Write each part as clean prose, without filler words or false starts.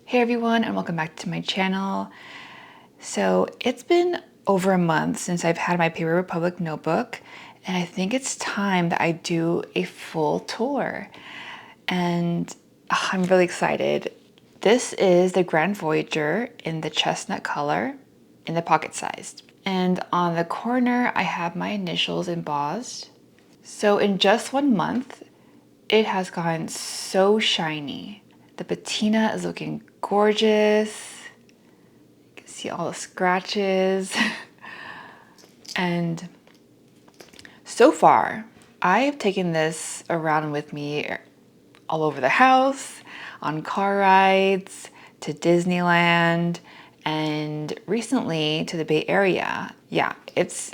Hey everyone, and welcome back to my channel. So it's been over a month since I've had my Paper Republic notebook, and I think it's time that I do a full tour. And I'm really excited. This is the Grand Voyager in the chestnut color in the pocket sized. And on the corner, I have my initials embossed. So in just 1 month, it has gotten so shiny. The patina is looking gorgeous. You can see all the scratches. And so far, I have taken this around with me all over the house, on car rides, to Disneyland, and recently to the Bay Area. Yeah, it's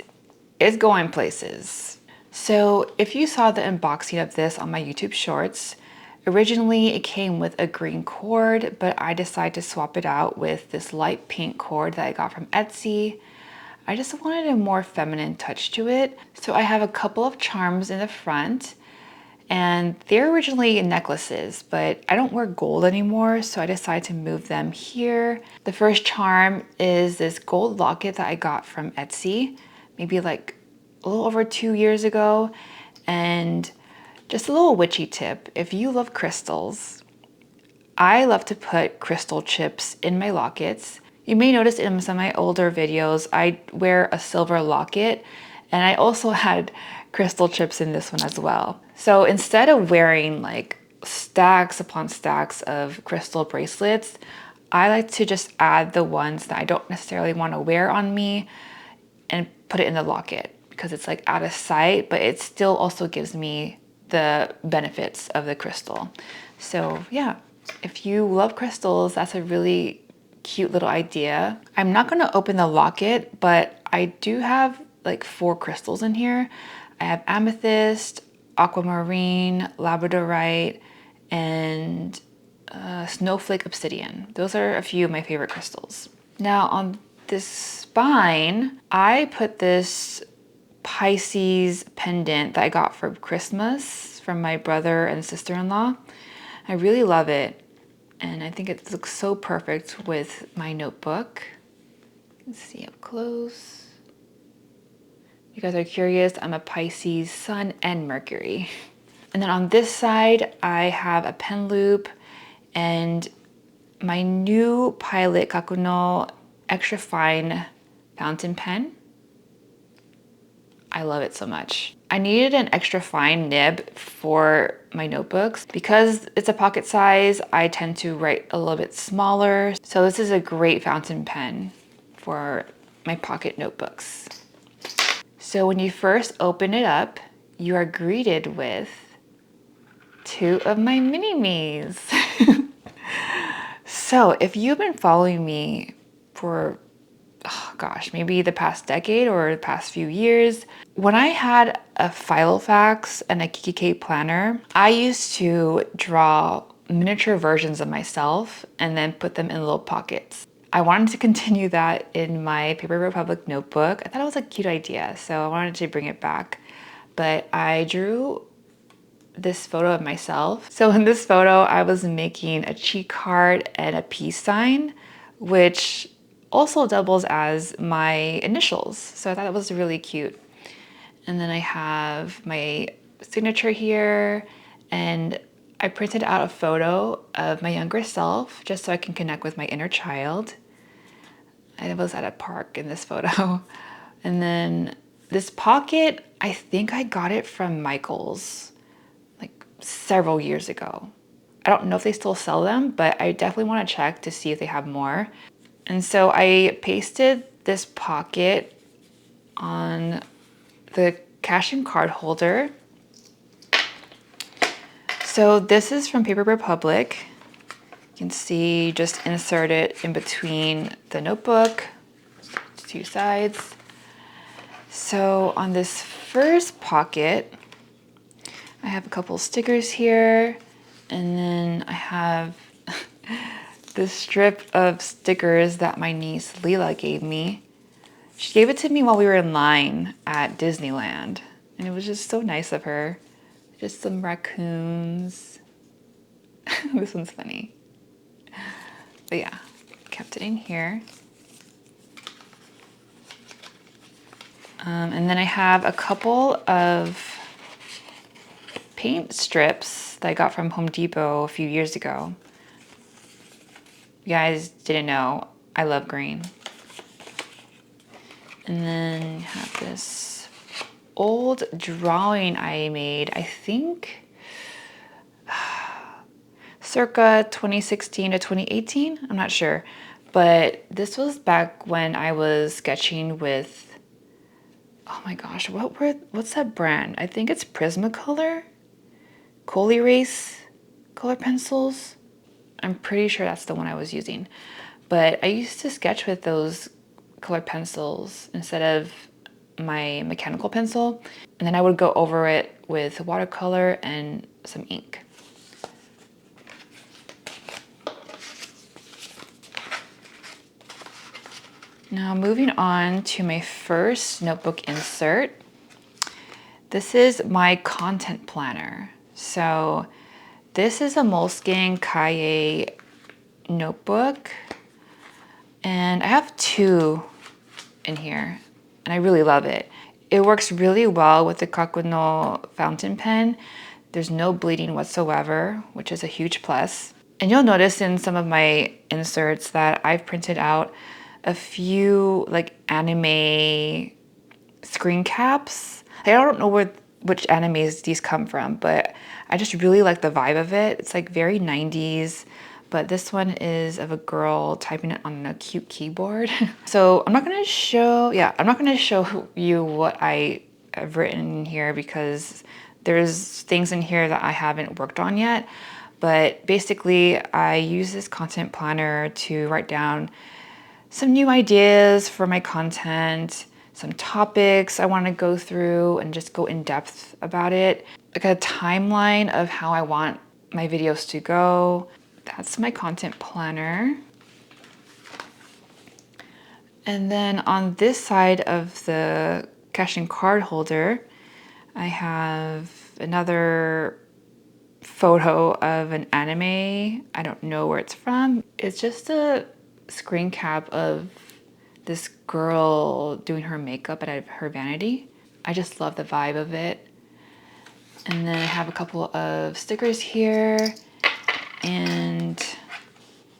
going places. So if you saw the unboxing of this on my YouTube shorts, originally it came with a green cord, but I decided to swap it out with this light pink cord that I got from Etsy. I just wanted a more feminine touch to it. So I have a couple of charms in the front, and they're originally necklaces, but I don't wear gold anymore, so I decided to move them here. The first charm is this gold locket that I got from Etsy, maybe like a little over 2 years ago. And just a little witchy tip, if you love crystals, I love to put crystal chips in my lockets. You may notice in some of my older videos, I wear a silver locket, and I also had crystal chips in this one as well. So instead of wearing like stacks upon stacks of crystal bracelets, I like to just add the ones that I don't necessarily want to wear on me and put it in the locket because it's like out of sight, but it still also gives me the benefits of the crystal. So yeah, if you love crystals, that's a really cute little idea. I'm not gonna open the locket, but I do have like 4 crystals in here. I have amethyst, aquamarine, labradorite, and snowflake obsidian. Those are a few of my favorite crystals. Now on this spine, I put this Pisces pendant that I got for Christmas from my brother and sister-in-law. I really love it, and I think it looks so perfect with my notebook. You can see up close. If you guys are curious, I'm a Pisces Sun and Mercury. And then on this side, I have a pen loop and my new Pilot Kakuno extra fine fountain pen. I love it so much. I needed an extra fine nib for my notebooks. Because it's a pocket size, I tend to write a little bit smaller. So this is a great fountain pen for my pocket notebooks. So when you first open it up, you are greeted with 2 of my mini-me's. So if you've been following me for maybe the past decade or the past few years. When I had a Filofax and a KikK planner, I used to draw miniature versions of myself and then put them in little pockets. I wanted to continue that in my Paper Republic notebook. I thought it was a cute idea, so I wanted to bring it back. But I drew this photo of myself. So in this photo, I was making a cheek heart and a peace sign, which also doubles as my initials. So I thought it was really cute. And then I have my signature here, and I printed out a photo of my younger self just so I can connect with my inner child. I was at a park in this photo. And then this pocket, I think I got it from Michael's like several years ago. I don't know if they still sell them, but I definitely want to check to see if they have more. And so I pasted this pocket on the cash and card holder. So this is from Paper Republic. You can see just insert it in between the notebook, 2 sides. So on this first pocket, I have a couple stickers here, and then I have this strip of stickers that my niece Leela gave me. She gave it to me while we were in line at Disneyland, and it was just so nice of her. Just some raccoons. This one's funny. But yeah, kept it in here. And then I have a couple of paint strips that I got from Home Depot a few years ago. You guys didn't know, I love green. And then you have this old drawing I made, I think, circa 2016 to 2018, I'm not sure. But this was back when I was sketching with, oh my gosh, what's that brand? I think it's Prismacolor? Coal Erase color pencils. I'm pretty sure that's the one I was using. But I used to sketch with those color pencils instead of my mechanical pencil. And then I would go over it with watercolor and some ink. Now moving on to my first notebook insert. This is my content planner. So this is a Moleskine Cahier notebook. And I have two in here, and I really love it. It works really well with the Kakuno fountain pen. There's no bleeding whatsoever, which is a huge plus. And you'll notice in some of my inserts that I've printed out a few like anime screen caps. I don't know which animes these come from, but I just really like the vibe of it. It's like very 90s, but this one is of a girl typing it on a cute keyboard. So I'm not gonna show you what I have written in here because there's things in here that I haven't worked on yet. But basically, I use this content planner to write down some new ideas for my content, some topics I want to go through and just go in depth about it. Like a timeline of how I want my videos to go. That's my content planner. And then on this side of the cash and card holder, I have another photo of an anime. I don't know where it's from. It's just a screen cap of this girl doing her makeup at her vanity. I just love the vibe of it. And then I have a couple of stickers here. And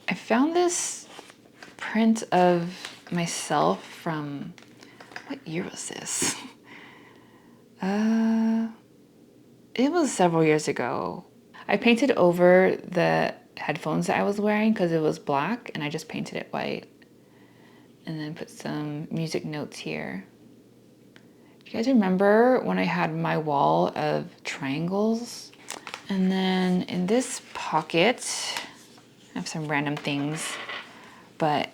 I found this print of myself from, what year was this? It was several years ago. I painted over the headphones that I was wearing because it was black, and I just painted it white. And then put some music notes here. Do you guys remember when I had my wall of triangles? And then in this pocket, I have some random things, but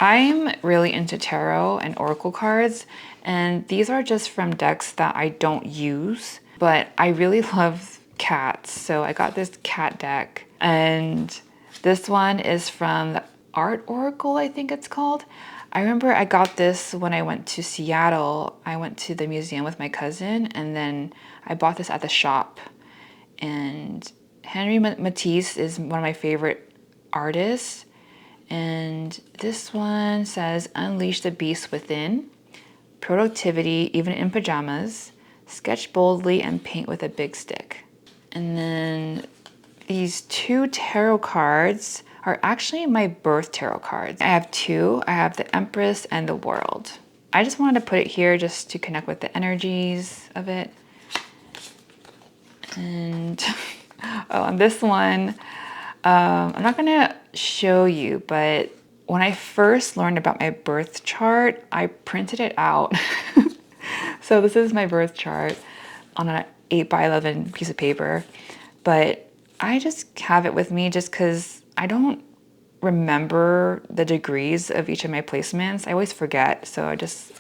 I'm really into tarot and oracle cards, and these are just from decks that I don't use, but I really love cats, so I got this cat deck, and this one is from the Art Oracle, I think it's called. I remember I got this when I went to Seattle. I went to the museum with my cousin, and then I bought this at the shop. And Henry Matisse is one of my favorite artists. And this one says, "Unleash the beast within. Productivity, even in pajamas. Sketch boldly and paint with a big stick." And then these two tarot cards are actually my birth tarot cards. I have two. I have the Empress and the World. I just wanted to put it here just to connect with the energies of it. And oh, on this one, I'm not gonna show you, but when I first learned about my birth chart, I printed it out. So this is my birth chart on an 8x11 piece of paper, but I just have it with me just because I don't remember the degrees of each of my placements. I always forget, so I just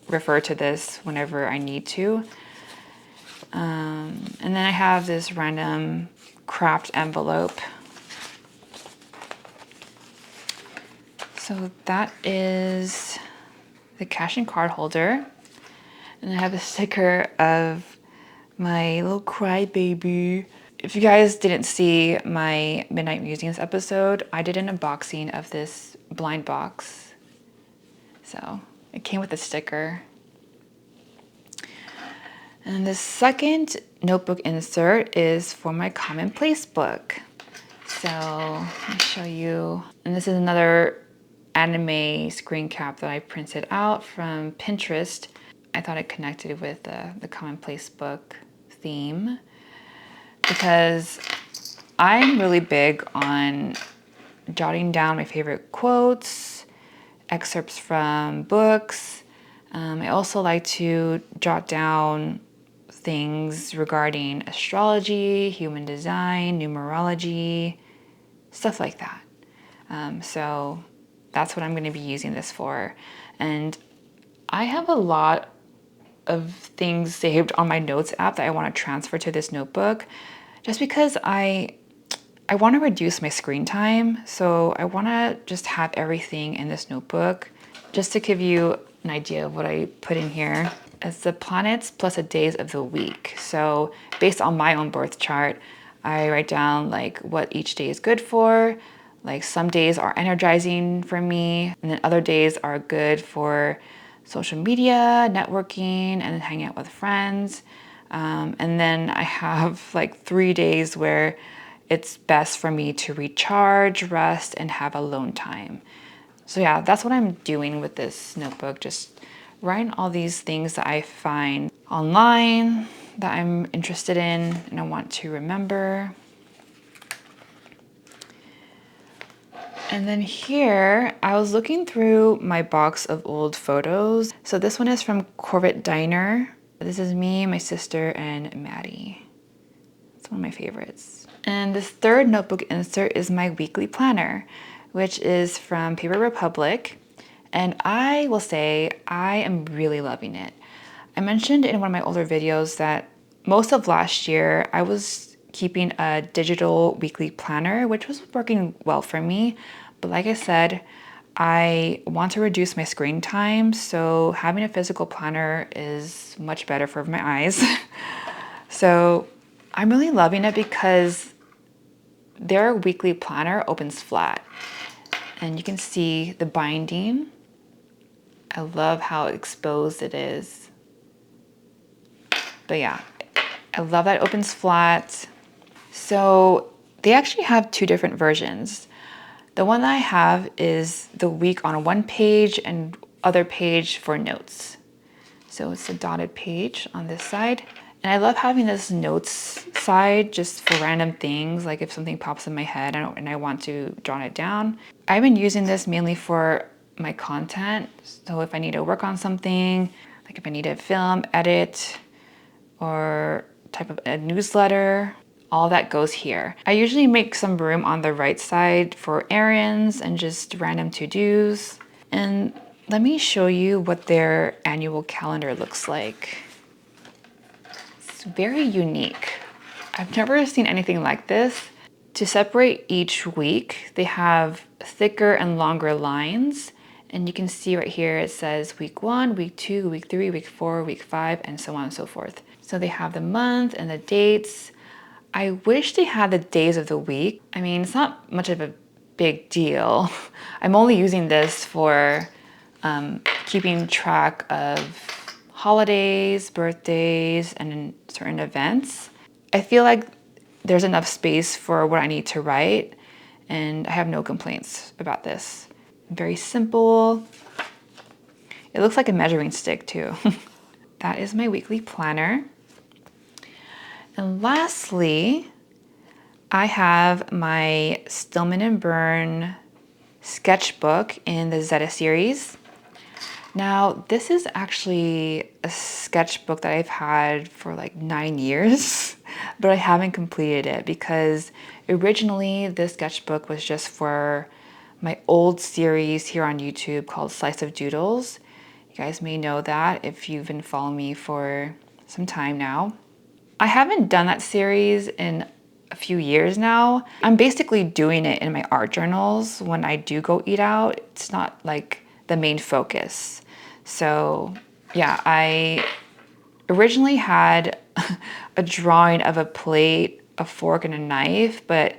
refer to this whenever I need to. And then I have this random craft envelope. So that is the cash and card holder. And I have a sticker of my little crybaby. if you guys didn't see my Midnight Musings episode, I did an unboxing of this blind box. So it came with a sticker. And the second notebook insert is for my commonplace book. So let me show you. And this is another anime screen cap that I printed out from Pinterest. I thought it connected with the commonplace book theme because I'm really big on jotting down my favorite quotes, excerpts from books. I also like to jot down things regarding astrology, human design, numerology, stuff like that. So that's what I'm going to be using this for. And I have a lot of things saved on my notes app that I want to transfer to this notebook just because I want to reduce my screen time. So I want to just have everything in this notebook. Just to give you an idea of what I put in here, it's the planets plus the days of the week. So based on my own birth chart, I write down like what each day is good for. Like some days are energizing for me, and then other days are good for social media, networking, and hanging out with friends. And then I have like 3 days where it's best for me to recharge, rest, and have alone time. So yeah, that's what I'm doing with this notebook, just writing all these things that I find online that I'm interested in and I want to remember. And then here, I was looking through my box of old photos. So this one is from Corvette Diner. This is me, my sister, and Maddie. It's one of my favorites. And this third notebook insert is my weekly planner, which is from Paper Republic. And I will say, I am really loving it. I mentioned in one of my older videos that most of last year, I was keeping a digital weekly planner, which was working well for me. But like I said, I want to reduce my screen time, so having a physical planner is much better for my eyes. So I'm really loving it because their weekly planner opens flat. And you can see the binding. I love how exposed it is. But yeah, I love that it opens flat. So they actually have two different versions. The one that I have is the week on one page and other page for notes. So it's a dotted page on this side. And I love having this notes side just for random things, like if something pops in my head and I want to jot it down. I've been using this mainly for my content. So if I need to work on something, like if I need to film, edit, or type of a newsletter, all that goes here. I usually make some room on the right side for errands and just random to-dos. And let me show you what their annual calendar looks like. It's very unique. I've never seen anything like this. To separate each week, they have thicker and longer lines. And you can see right here, it says week 1, week 2, week 3, week 4, week 5, and so on and so forth. So they have the month and the dates. I wish they had the days of the week. I mean, it's not much of a big deal. I'm only using this for keeping track of holidays, birthdays, and certain events. I feel like there's enough space for what I need to write, and I have no complaints about this. Very simple. It looks like a measuring stick too. That is my weekly planner. And lastly, I have my Stillman and Byrne sketchbook in the Zeta series. Now, this is actually a sketchbook that I've had for like 9 years, but I haven't completed it because originally this sketchbook was just for my old series here on YouTube called Slice of Doodles. You guys may know that if you've been following me for some time now. I haven't done that series in a few years now. I'm basically doing it in my art journals when I do go eat out. It's not like the main focus. So yeah, I originally had a drawing of a plate a fork and a knife, but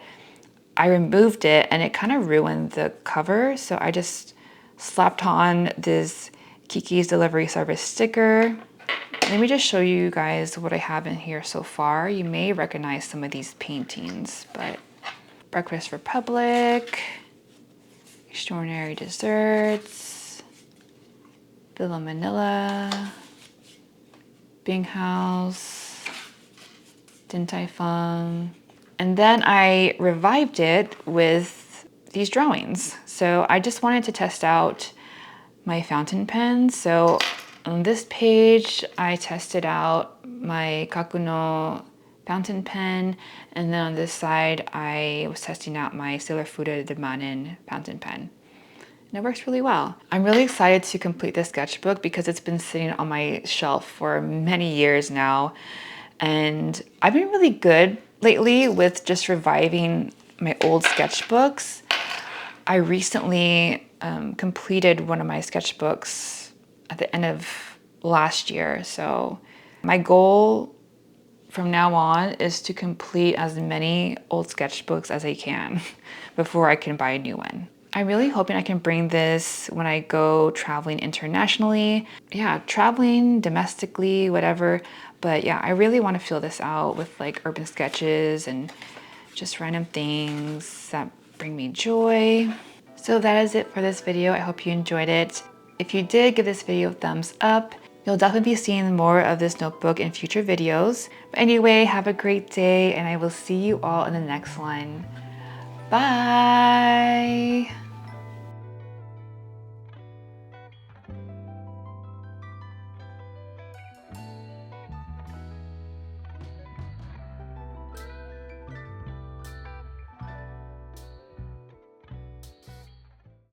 I removed it and it kind of ruined the cover. So I just slapped on this Kiki's Delivery Service sticker. Let me just show you guys what I have in here so far. You may recognize some of these paintings, but Breakfast Republic, Extraordinary Desserts, Villa Manila, Bing House, Din Tai Fung. And then I revived it with these drawings. So I just wanted to test out my fountain pen. So on this page, I tested out my Kakuno fountain pen. And then on this side, I was testing out my Sailor Fuda de Manin fountain pen. And it works really well. I'm really excited to complete this sketchbook because it's been sitting on my shelf for many years now. And I've been really good lately with just reviving my old sketchbooks. I recently completed one of my sketchbooks at the end of last year. So my goal from now on is to complete as many old sketchbooks as I can before I can buy a new one. I'm really hoping I can bring this when I go traveling internationally. Yeah, traveling domestically, whatever. But yeah, I really want to fill this out with like urban sketches and just random things that bring me joy. So that is it for this video. I hope you enjoyed it. If you did, give this video a thumbs up. You'll definitely be seeing more of this notebook in future videos. But anyway, have a great day and I will see you all in the next one. Bye!